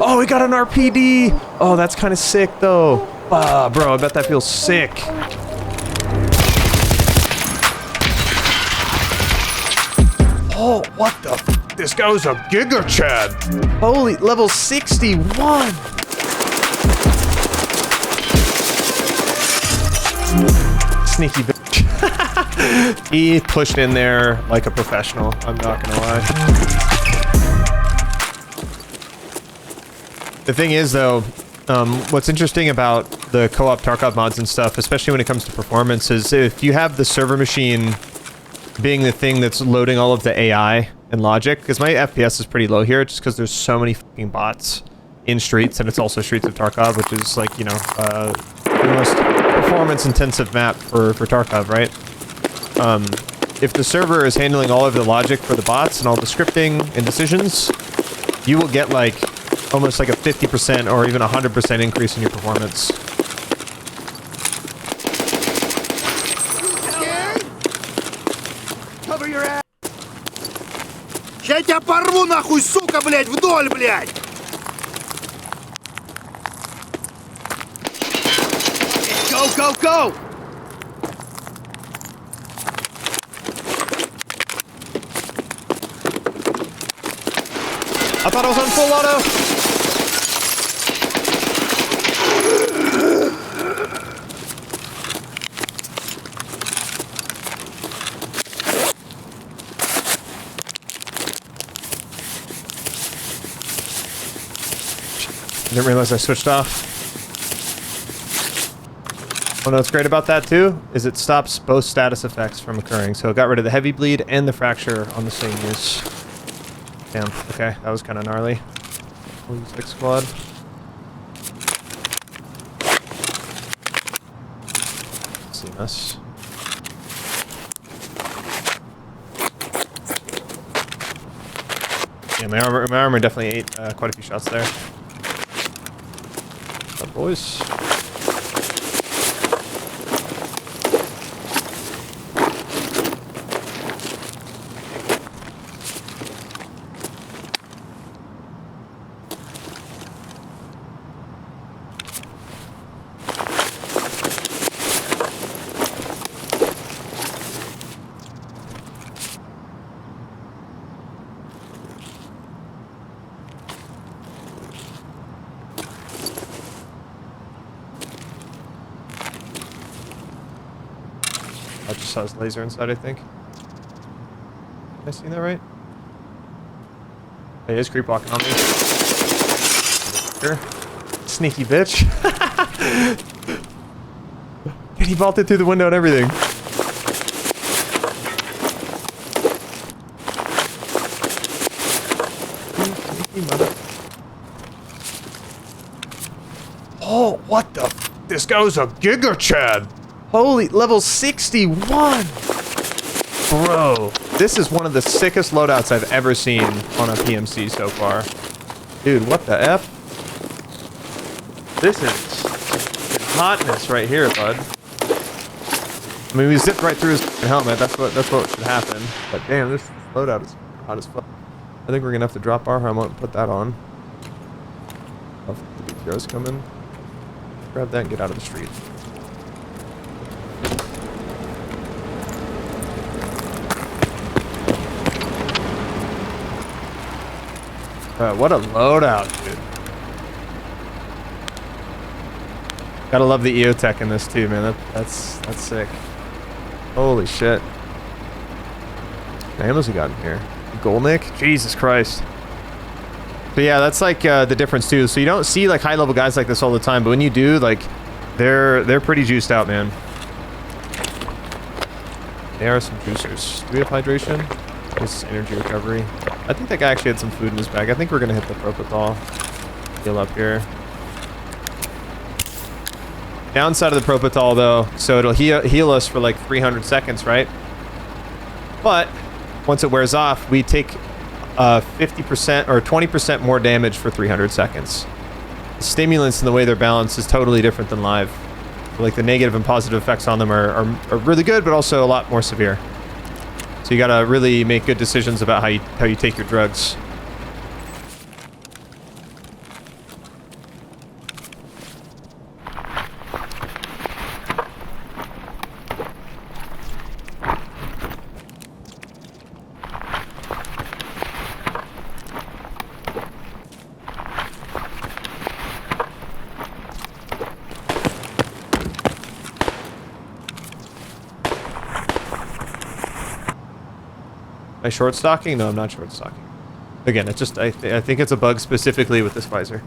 Oh, we got an RPD. Oh, that's kind of sick, though. Bro, I bet that feels sick. Oh, what the f? This guy was a Giga Chad. Holy, level 61. Sneaky bitch. He pushed in there like a professional. I'm not gonna lie. The thing is, though, what's interesting about the co-op Tarkov mods and stuff, especially when it comes to performance, is if you have the server machine being the thing that's loading all of the AI and logic, because my FPS is pretty low here, just because there's so many fucking bots in Streets, and it's also Streets of Tarkov, which is like, you know, the most performance-intensive map for Tarkov, right? If the server is handling all of the logic for the bots and all the scripting and decisions, you will get like almost like a 50% or even 100% increase in your performance. Cover your ass. Я тебя порву нахуй, сука, блядь, вдоль, блядь. Go, go, go. I thought I was on full auto. Didn't realize I switched off. Oh no, what's great about that too is it stops both status effects from occurring. So it got rid of the heavy bleed and the fracture on the same use. Damn, okay, that was kind of gnarly. We'll use X squad. See us. Yeah, my armor definitely ate quite a few shots there. What's up, boys? I just saw his laser inside, I think. Am I seeing that right? He is creep walking on me. Here. Sneaky bitch. And he vaulted through the window and everything. Sneaky mother. Oh, what the f? This guy was a Giga Chad. Holy, level 61! Bro, this is one of the sickest loadouts I've ever seen on a PMC so far. Dude, what the F? This is hotness right here, bud. I mean, we zipped right through his helmet. That's what should happen. But damn, this loadout is hot as fuck. I think we're gonna have to drop our helmet and put that on. Oh, the big hero's coming. Grab that and get out of the street. What a loadout, dude. Gotta love the EO-Tech in this too, man. That's sick. Holy shit. What ammo's he got in here? Golnick? Jesus Christ. But yeah, that's like the difference too. So you don't see like high-level guys like this all the time, but when you do, like, they're pretty juiced out, man. They are some juicers. Do we have hydration? This is energy recovery. I think that guy actually had some food in his bag. I think we're gonna hit the propofol. Heal up here. Downside of the propofol though, so it'll heal us for like 300 seconds, right? But once it wears off, we take 50% or 20% more damage for 300 seconds. The stimulants and the way they're balanced is totally different than live. Like the negative and positive effects on them are really good, but also a lot more severe. So you gotta really make good decisions about how you take your drugs. I short stocking? No, I'm not short stocking. Again, it's just, I think it's a bug specifically with this visor.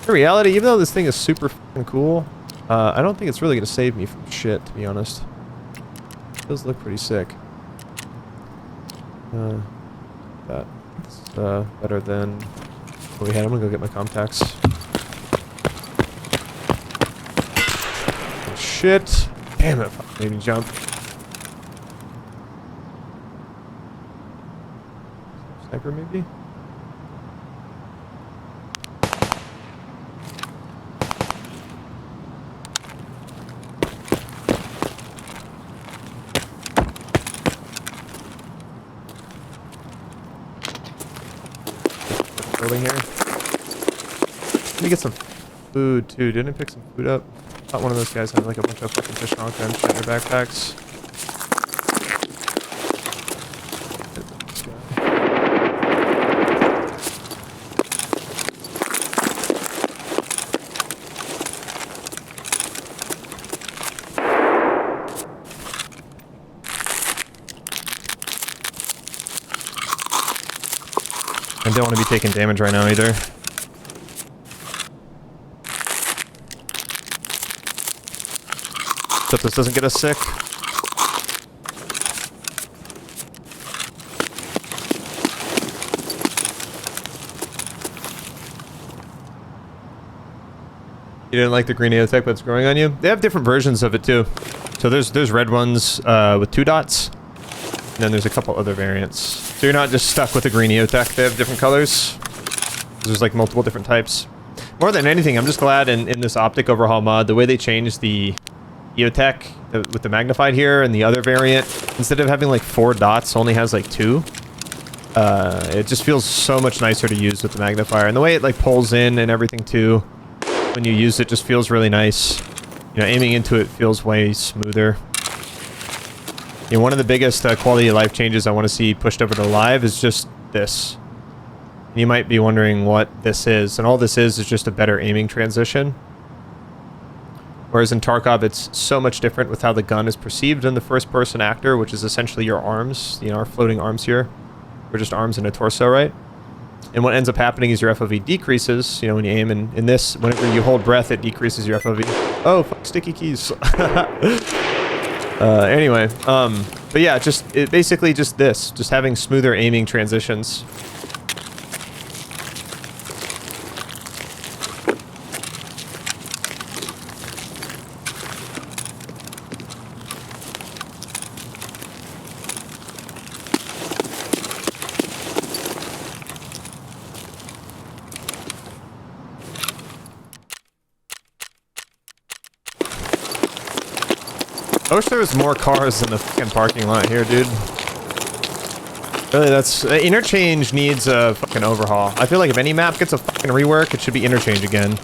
In reality, even though this thing is super fucking cool, I don't think it's really going to save me from shit, to be honest. It does look pretty sick. That's better than what we had. I'm going to go get my contacts. Oh, shit. Damn it. Fuck, made me jump. Sniper, maybe? Building here. Let me get some food too. Didn't I pick some food up? I thought one of those guys had like a bunch of fucking fish on and shit in their backpacks. I don't want to be taking damage right now either. Hope this doesn't get us sick. You didn't like the green aeotech, but it's growing on you? They have different versions of it too. So there's red ones with 2 dots. And then there's a couple other variants. So you're not just stuck with the green EOTech. They have different colors. There's like multiple different types. More than anything, I'm just glad in this optic overhaul mod, the way they changed the EOTech with the magnified here and the other variant, instead of having like 4 dots, only has like 2. It just feels so much nicer to use with the magnifier. And the way it like pulls in and everything too, when you use it, just feels really nice. You know, aiming into it feels way smoother. You know, one of the biggest quality of life changes I want to see pushed over to live is just this. You might be wondering what this is, and all this is just a better aiming transition. Whereas in Tarkov, it's so much different with how the gun is perceived in the first-person actor, which is essentially your arms, you know, our floating arms here. We're just arms and a torso, right? And what ends up happening is your FOV decreases, you know, when you aim, and in this, whenever you hold breath, it decreases your FOV. Oh, fuck, sticky keys. Anyway, but yeah, basically just this, just having smoother aiming transitions. I wish there was more cars in the fucking parking lot here, dude. Really, that's... Interchange needs a fucking overhaul. I feel like if any map gets a fucking rework, it should be Interchange again.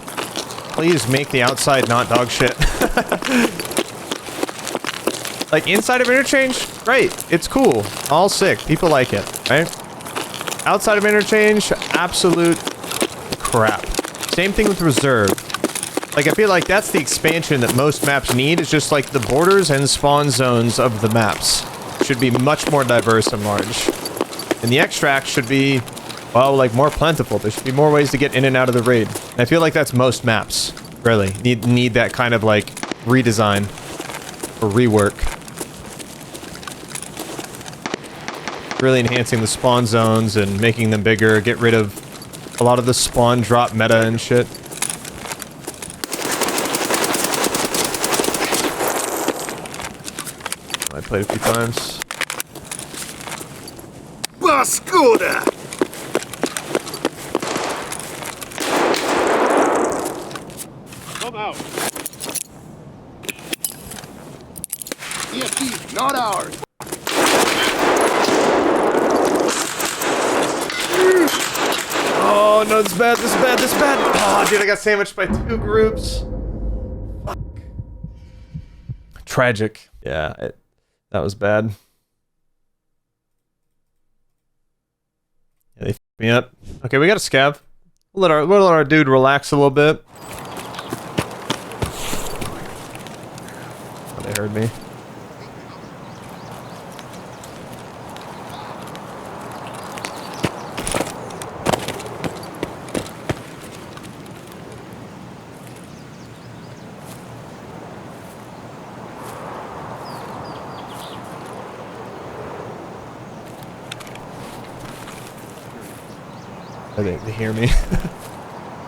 Please make the outside not dog shit. Like, inside of Interchange, great. It's cool. All sick. People like it, right? Outside of Interchange, absolute crap. Same thing with Reserve. Like, I feel like that's the expansion that most maps need, is just like the borders and spawn zones of the maps should be much more diverse and large. And the extract should be, well, like more plentiful. There should be more ways to get in and out of the raid. And I feel like that's most maps, really. Need that kind of like redesign or rework. Really enhancing the spawn zones and making them bigger, get rid of a lot of the spawn drop meta and shit. I played a few times. Паскуда! I'm out. EFT, not ours. Oh no, this is bad, this is bad, this is bad. Oh, dude, I got sandwiched by 2 groups. Fuck. Tragic. Yeah, that was bad. Yeah, they f***ed me up. Okay, we got a scav. We'll let our dude relax a little bit. heard me. They hear me.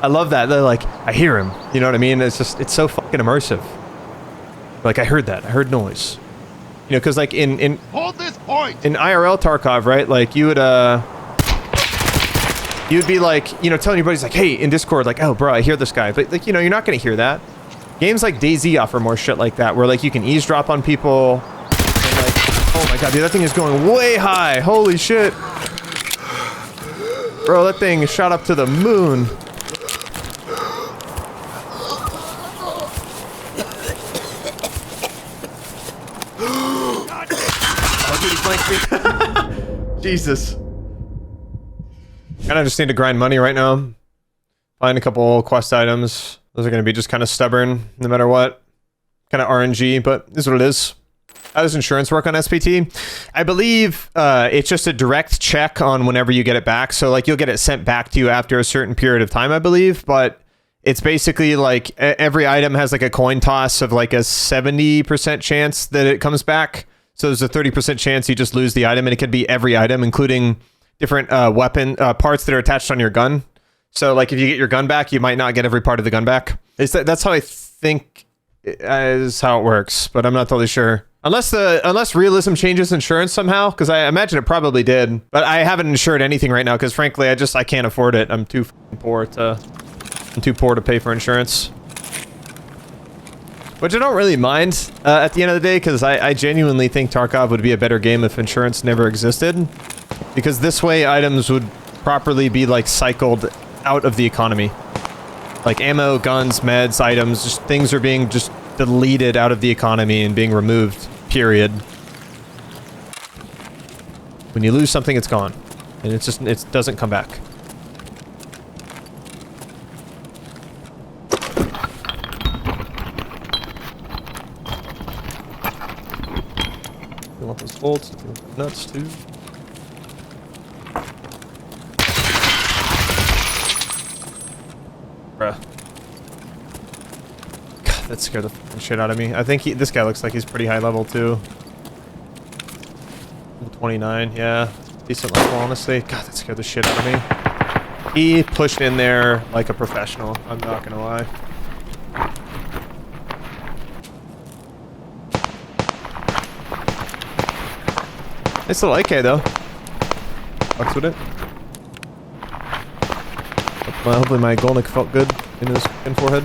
I love that. They're like, I hear him. You know what I mean? It's just, it's so fucking immersive. Like, I heard that. I heard noise. You know, because like in Hold this point. in IRL Tarkov, right? Like you'd be like, you know, telling your buddies like, hey, in Discord, like, oh, bro, I hear this guy. But like, you know, you're not gonna hear that. Games like DayZ offer more shit like that, where like you can eavesdrop on people. And like, oh my god, dude, that thing is going way high. Holy shit. Bro, that thing shot up to the moon. Oh, dude, he flanked me. Jesus. I just need to grind money right now. Find a couple quest items. Those are going to be just kind of stubborn, no matter what. Kind of RNG, but this is what it is. How does insurance work on SPT? I believe it's just a direct check on whenever you get it back. So like you'll get it sent back to you after a certain period of time, I believe. But it's basically like every item has like a coin toss of like a 70% chance that it comes back. So there's a 30% chance you just lose the item, and it could be every item, including different weapon parts that are attached on your gun. So like if you get your gun back, you might not get every part of the gun back. That's how I think is how it works, but I'm not totally sure. Unless realism changes insurance somehow, because I imagine it probably did. But I haven't insured anything right now because frankly I can't afford it. I'm too poor to pay for insurance. Which I don't really mind at the end of the day, because I genuinely think Tarkov would be a better game if insurance never existed. Because this way items would properly be like cycled out of the economy. Like ammo, guns, meds, items, just things are being just deleted out of the economy and being removed, period. When you lose something, it's gone. And it doesn't come back. You want those bolts? You want the nuts too? Bruh. God, that scared the fucking shit out of me. I think this guy looks like he's pretty high level too. 29, yeah. Decent level, honestly. God, that scared the shit out of me. He pushed in there like a professional, I'm not gonna lie. Nice little AK though. Fucks with it. Hopefully my Golnik felt good in his fucking forehead.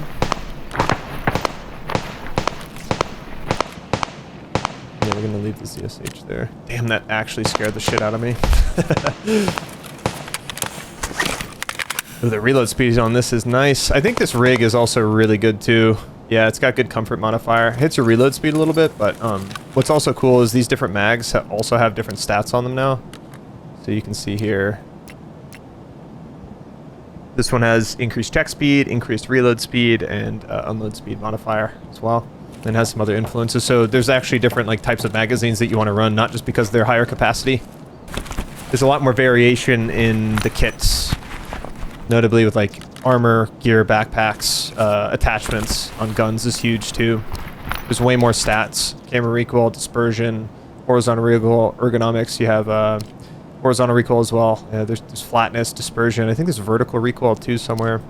Yeah, we're gonna leave the ZSH there. Damn, that actually scared the shit out of me. Ooh, the reload speed on this is nice. I think this rig is also really good too. Yeah, it's got good comfort modifier. Hits your reload speed a little bit, but what's also cool is these different mags also have different stats on them now. So you can see here. This one has increased check speed, increased reload speed, and unload speed modifier as well. And has some other influences. So there's actually different like types of magazines that you want to run, not just because they're higher capacity. There's a lot more variation in the kits, notably with like armor, gear, backpacks, attachments on guns is huge too. There's way more stats: camera recoil, dispersion, horizontal recoil, ergonomics. You have horizontal recoil as well. There's flatness, dispersion. I think there's vertical recoil too somewhere.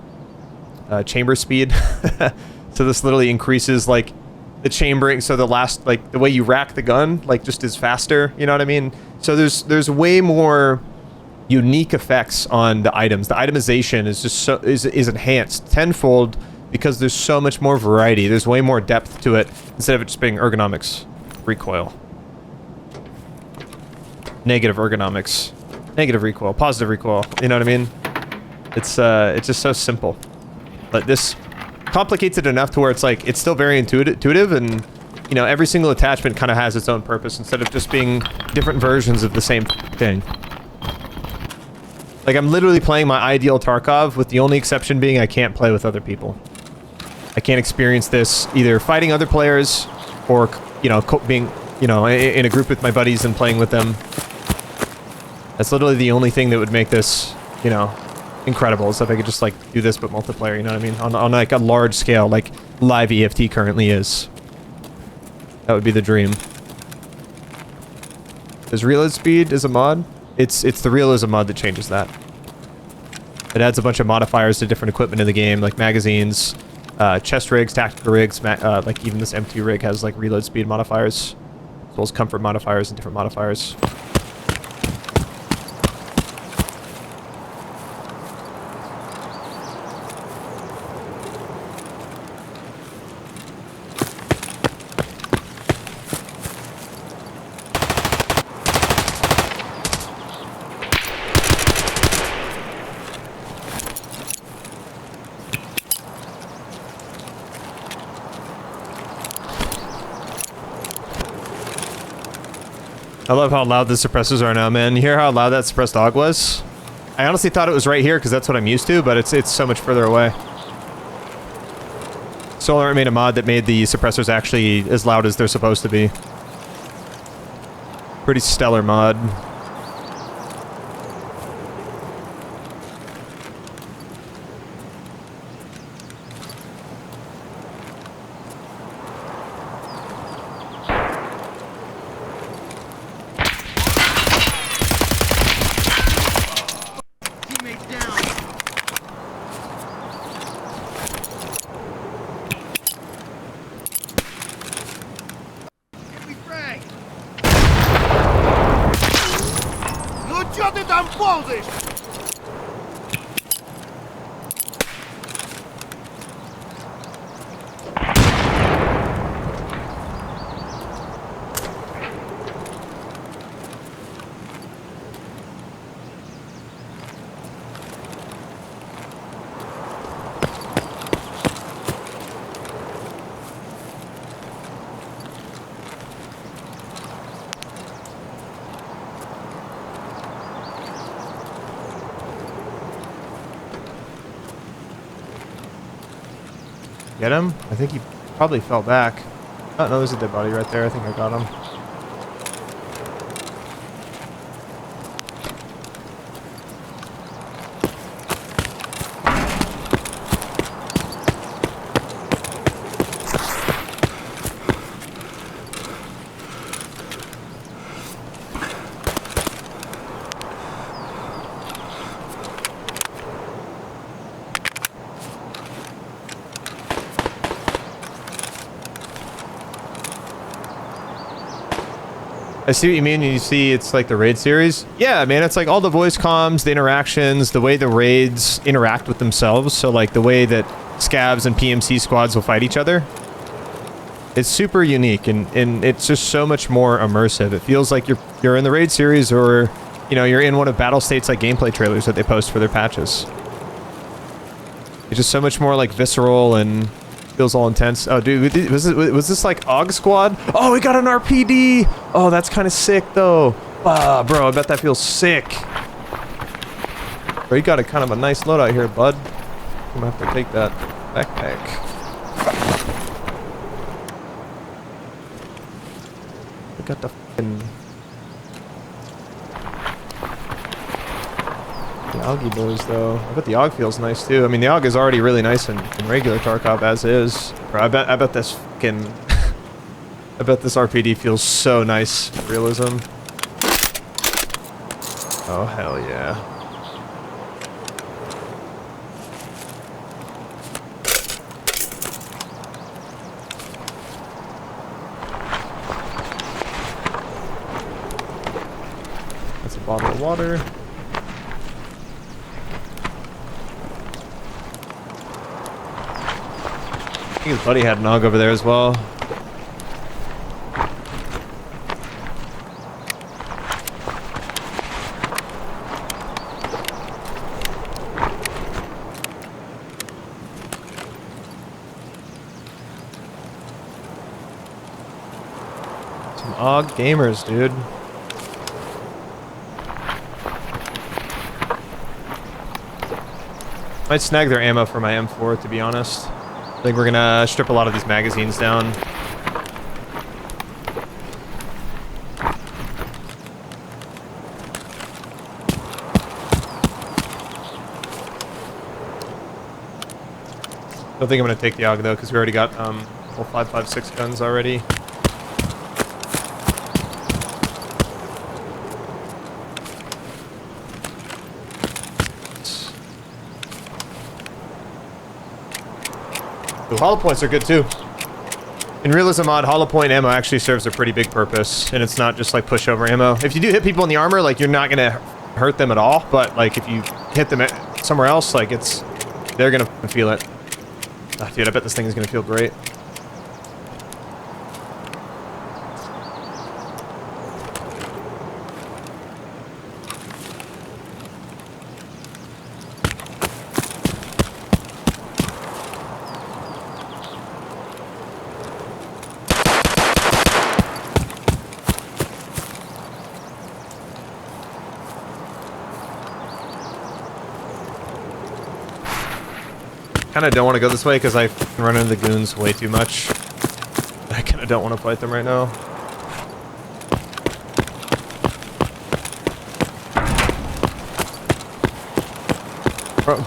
Chamber speed. So this literally increases like the chambering. So the the way you rack the gun like just is faster. You know what I mean? So there's way more unique effects on the items. The itemization is just is enhanced tenfold because there's so much more variety. There's way more depth to it instead of it just being ergonomics, recoil. Negative ergonomics, negative recoil, positive recoil. You know what I mean? It's just so simple. But this complicates it enough to where it's like it's still very intuitive, and you know every single attachment kind of has its own purpose instead of just being different versions of the same thing. Like I'm literally playing my ideal Tarkov, with the only exception being I can't play with other people. I can't experience this either fighting other players or you know, being, you know, in a group with my buddies and playing with them. That's literally the only thing that would make this, you know, incredible, is if I could just, like, do this but multiplayer, you know what I mean? On like, a large scale, like live EFT currently is. That would be the dream. Does reload speed is a mod? It's the realism mod that changes that. It adds a bunch of modifiers to different equipment in the game, like magazines, chest rigs, tactical rigs, like even this M2 rig has like reload speed modifiers, as well as comfort modifiers and different modifiers. I love how loud the suppressors are now, man. You hear how loud that suppressed dog was? I honestly thought it was right here because that's what I'm used to, but it's so much further away. Solar made a mod that made the suppressors actually as loud as they're supposed to be. Pretty stellar mod. Чё ты там ползаешь? Get him? I think he probably fell back. Oh, no, there's a dead body right there. I think I got him. I see what you mean. You see it's like the raid series. Yeah, man, it's like all the voice comms, the interactions, the way the raids interact with themselves. So like the way that scavs and PMC squads will fight each other. It's super unique and it's just so much more immersive. It feels like you're in the raid series, or you know, you're in one of Battle State's like gameplay trailers that they post for their patches. It's just so much more like visceral and feels all intense. Oh, dude, was this like AUG squad? Oh, we got an RPD. Oh, that's kind of sick, though. Ah, bro, I bet that feels sick. Bro, you got a kind of a nice loadout here, bud. I'm gonna have to take that backpack. I got the fucking the Augie boys, though. I bet the AUG feels nice too. I mean, the AUG is already really nice in regular Tarkov as is. Bro, I bet this fucking I bet this RPD feels so nice. Realism. Oh hell yeah. That's a bottle of water. I think his buddy had an AUG over there as well. Some AUG gamers, dude. Might snag their ammo for my M4, to be honest. I think we're gonna strip a lot of these magazines down. Don't think I'm gonna take the AUG though, because we already got full 5.56 guns already. Ooh, hollow points are good too. In realism mod, hollow point ammo actually serves a pretty big purpose, and it's not just like pushover ammo. If you do hit people in the armor, like you're not gonna hurt them at all, but like if you hit them somewhere else, like they're gonna feel it. Oh, dude, I bet this thing is gonna feel great. I kind of don't want to go this way because I run into the goons way too much. I kind of don't want to fight them right now.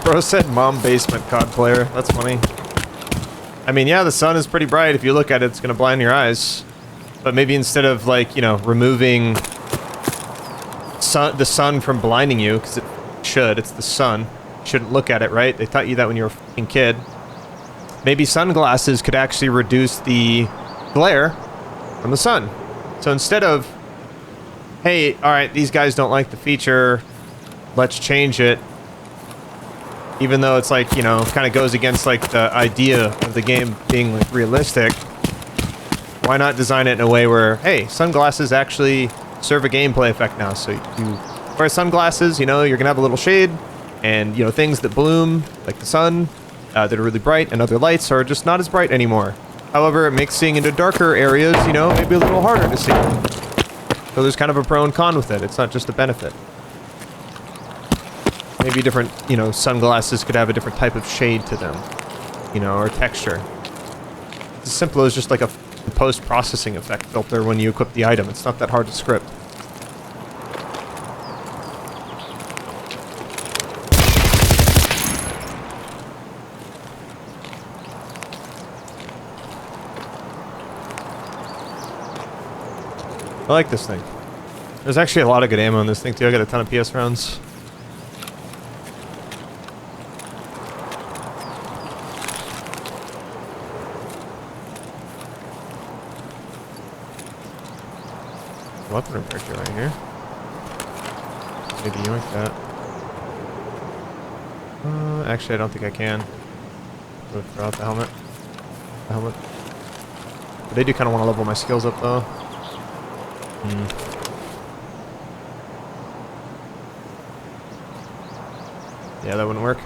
Bro said mom basement COD player. That's funny. I mean, yeah, the sun is pretty bright. If you look at it, it's going to blind your eyes. But maybe instead of, like, you know, removing the sun from blinding you, because it should, it's the sun. Shouldn't look at it, right? They taught you that when you were a fucking kid. Maybe sunglasses could actually reduce the glare from the sun. So instead of, hey, all right, these guys don't like the feature, let's change it. Even though it's like, you know, kind of goes against like the idea of the game being like realistic. Why not design it in a way where, hey, sunglasses actually serve a gameplay effect now. So you wear sunglasses, you know, you're gonna have a little shade. And, you know, things that bloom, like the sun, that are really bright, and other lights are just not as bright anymore. However, it makes seeing into darker areas, you know, maybe a little harder to see. So there's kind of a pro and con with it. It's not just a benefit. Maybe different, you know, sunglasses could have a different type of shade to them, you know, or texture. It's as simple as just like a post-processing effect filter when you equip the item. It's not that hard to script. I like this thing. There's actually a lot of good ammo in this thing too. I got a ton of PS rounds. Weapon repair kit right here. Maybe you like that. Actually, I don't think I can. I'll throw out the helmet. But I do kind of want to level my skills up though. Yeah, that wouldn't work.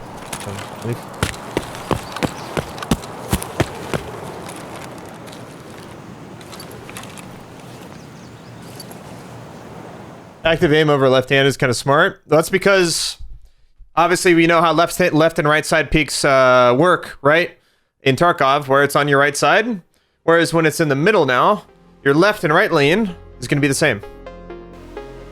Active aim over left hand is kind of smart. That's because obviously we know how left and right side peaks work, right? In Tarkov, where it's on your right side. Whereas when it's in the middle now, your left and right lane is going to be the same.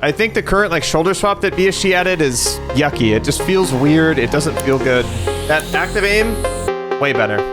I think the current like shoulder swap that BSG added is yucky. It just feels weird. It doesn't feel good. That active aim, way better.